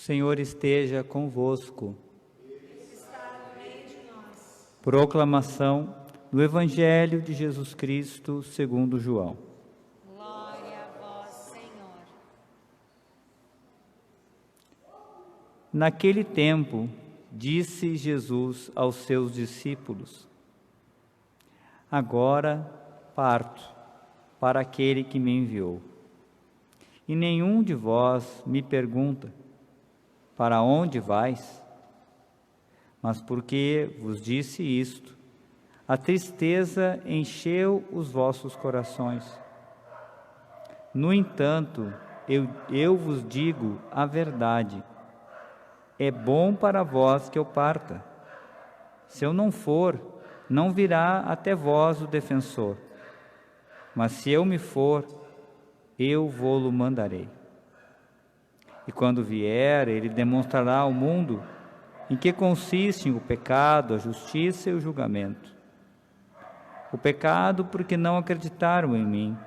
Senhor esteja convosco. Ele está no meio de nós. Proclamação do Evangelho de Jesus Cristo segundo João. Glória a vós, Senhor. Naquele tempo, disse Jesus aos seus discípulos: Agora parto para aquele que me enviou. E nenhum de vós me pergunta: Para onde vais? Mas porque vos disse isto, a tristeza encheu os vossos corações. No entanto, eu vos digo a verdade. É bom para vós que eu parta. Se eu não for, não virá até vós o defensor. Mas se eu me for, eu vô-lo mandarei. E quando vier, ele demonstrará ao mundo em que consistem o pecado, a justiça e o julgamento. O pecado, porque não acreditaram em mim.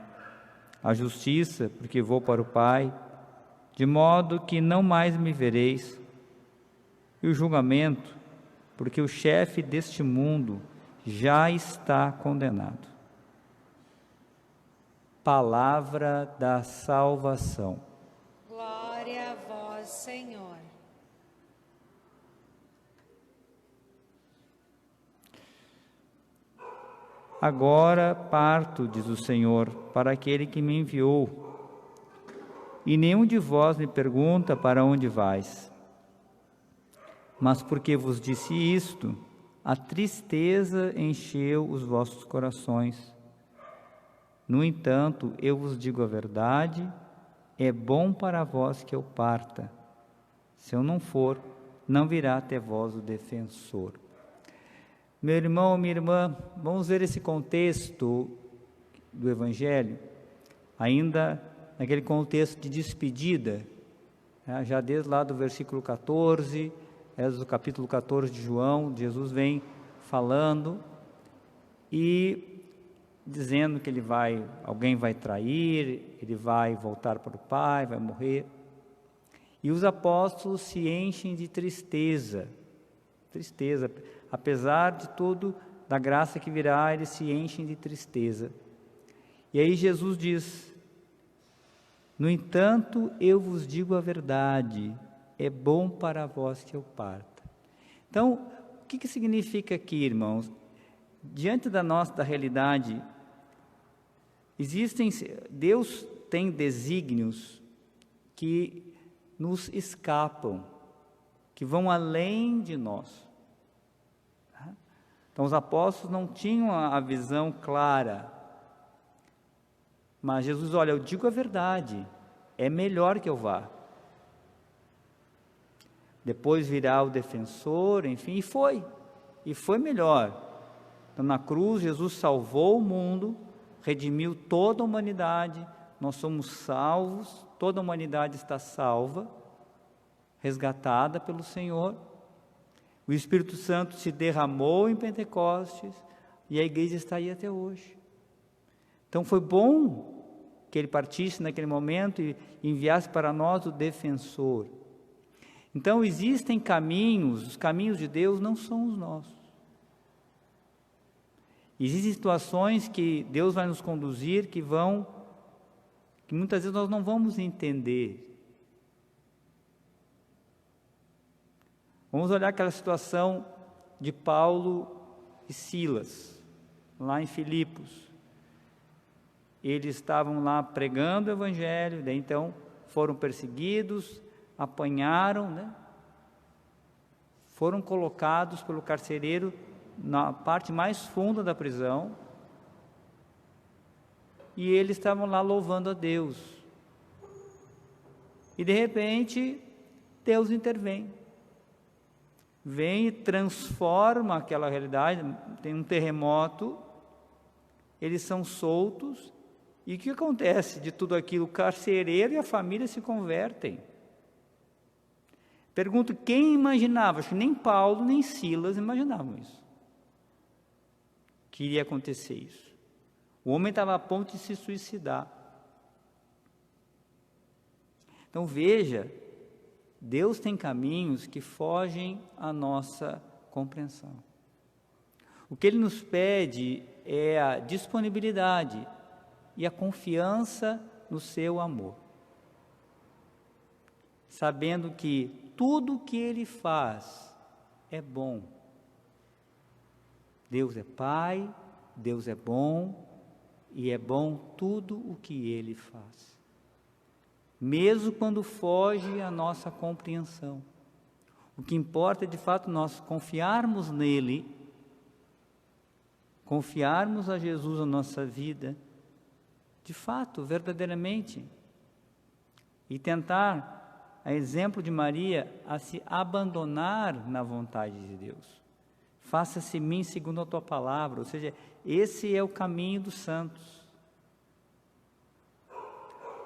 A justiça, porque vou para o Pai, de modo que não mais me vereis. E o julgamento, porque o chefe deste mundo já está condenado. Palavra da salvação. Glória a vós, Senhor. Agora parto, diz o Senhor, para aquele que me enviou. E nenhum de vós me pergunta: para onde vais? Mas porque vos disse isto, a tristeza encheu os vossos corações. No entanto, eu vos digo a verdade, é bom para vós que eu parta. Se eu não for, não virá até vós o defensor. Meu irmão, minha irmã, vamos ver esse contexto do Evangelho, ainda naquele contexto de despedida, já desde lá do versículo 14, do capítulo 14 de João, Jesus vem falando e dizendo que alguém vai trair, ele vai voltar para o Pai, vai morrer. E os apóstolos se enchem de tristeza, apesar de tudo, da graça que virá, eles se enchem de tristeza. E aí Jesus diz: No entanto, eu vos digo a verdade, é bom para vós que eu parta. Então, o que significa aqui, irmãos? Diante da realidade, Deus tem desígnios que nos escapam, que vão além de nós. Então, os apóstolos não tinham a visão clara, mas Jesus, olha, eu digo a verdade, é melhor que eu vá. Depois virá o defensor, enfim, e foi melhor. Então, na cruz, Jesus salvou o mundo, redimiu toda a humanidade, nós somos salvos, toda a humanidade está salva, resgatada pelo Senhor. O Espírito Santo se derramou em Pentecostes e a igreja está aí até hoje. Então foi bom que ele partisse naquele momento e enviasse para nós o defensor. Então existem caminhos, os caminhos de Deus não são os nossos. Existem situações que Deus vai nos conduzir que muitas vezes nós não vamos entender. Vamos olhar aquela situação de Paulo e Silas, lá em Filipos. Eles estavam lá pregando o Evangelho, daí então foram perseguidos, apanharam, foram colocados pelo carcereiro na parte mais funda da prisão, e eles estavam lá louvando a Deus. E de repente, Deus intervém. Vem e transforma aquela realidade, tem um terremoto, eles são soltos, e o que acontece de tudo aquilo? O carcereiro e a família se convertem. Pergunto, quem imaginava? Acho que nem Paulo, nem Silas imaginavam isso, que iria acontecer isso. O homem estava a ponto de se suicidar. Então veja, Deus tem caminhos que fogem à nossa compreensão. O que Ele nos pede é a disponibilidade e a confiança no seu amor, sabendo que tudo o que Ele faz é bom. Deus é Pai, Deus é bom, e é bom tudo o que Ele faz, mesmo quando foge à nossa compreensão. O que importa é, de fato, nós confiarmos nele, confiarmos a Jesus na nossa vida, de fato, verdadeiramente, e tentar, a exemplo de Maria, a se abandonar na vontade de Deus. Faça-se em mim segundo a tua palavra, ou seja, esse é o caminho dos santos.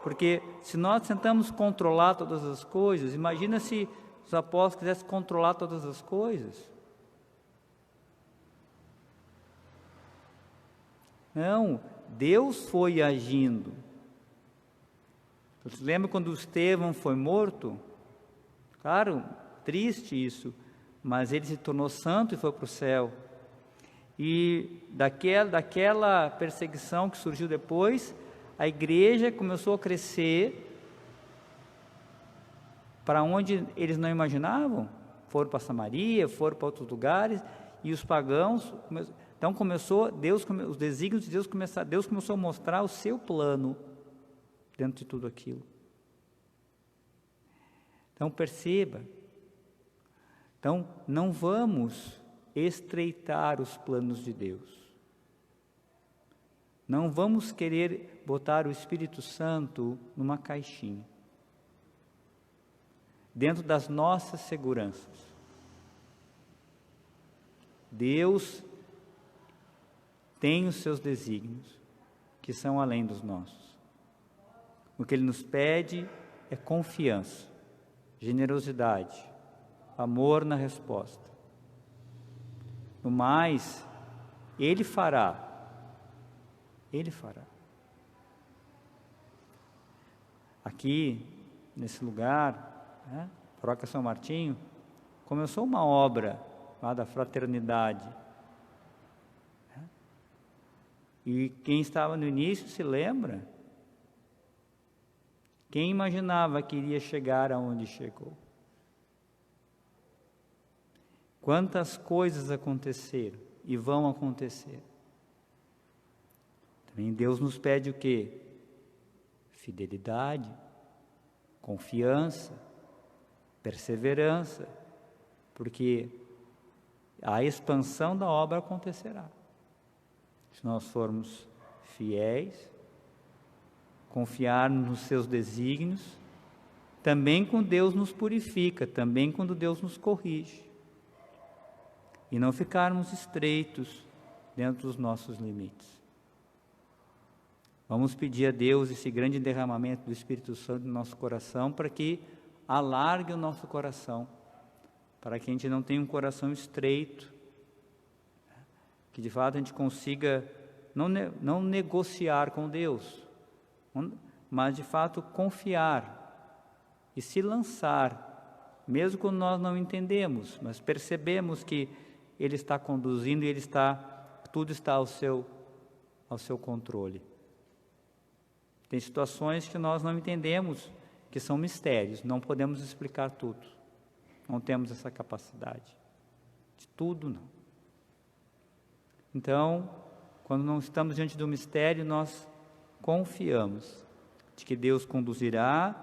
Porque se nós tentamos controlar todas as coisas, imagina se os apóstolos quisessem controlar todas as coisas. Não, Deus foi agindo. Você lembra quando Estevão foi morto? Claro, triste isso, mas ele se tornou santo e foi para o céu. E daquela perseguição que surgiu depois, a igreja começou a crescer para onde eles não imaginavam. Foram para Samaria, foram para outros lugares, e os pagãos, então os desígnios de Deus começou a mostrar o seu plano dentro de tudo aquilo. Então perceba, então não vamos estreitar os planos de Deus. Não vamos querer botar o Espírito Santo numa caixinha, dentro das nossas seguranças. Deus tem os seus desígnios, que são além dos nossos. O que Ele nos pede é confiança, generosidade, amor na resposta. No mais, Ele fará. Ele fará. Aqui, nesse lugar, Paróquia São Martinho, começou uma obra lá da fraternidade. E quem estava no início se lembra? Quem imaginava que iria chegar aonde chegou? Quantas coisas aconteceram e vão acontecer? Também Deus nos pede o quê? Fidelidade, confiança, perseverança, porque a expansão da obra acontecerá. Se nós formos fiéis, confiar nos seus desígnios, também quando Deus nos purifica, também quando Deus nos corrige, e não ficarmos estreitos dentro dos nossos limites. Vamos pedir a Deus esse grande derramamento do Espírito Santo no nosso coração, para que alargue o nosso coração, para que a gente não tenha um coração estreito, que de fato a gente consiga não negociar com Deus, mas de fato confiar e se lançar, mesmo quando nós não entendemos, mas percebemos que Ele está conduzindo e tudo está ao seu controle. Tem situações que nós não entendemos, que são mistérios, não podemos explicar tudo, não temos essa capacidade, de tudo não. Então, quando não estamos diante do mistério, nós confiamos de que Deus conduzirá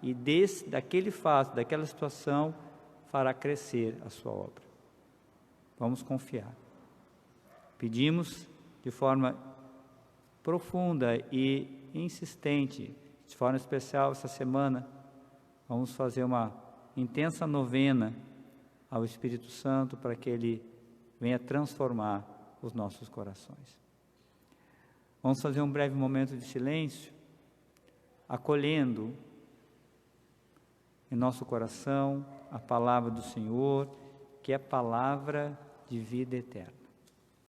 e daquele fato, daquela situação, fará crescer a sua obra. Vamos confiar. Pedimos de forma profunda e insistente, de forma especial essa semana, vamos fazer uma intensa novena ao Espírito Santo para que Ele venha transformar os nossos corações. Vamos fazer um breve momento de silêncio, acolhendo em nosso coração a palavra do Senhor, que é a palavra de vida eterna.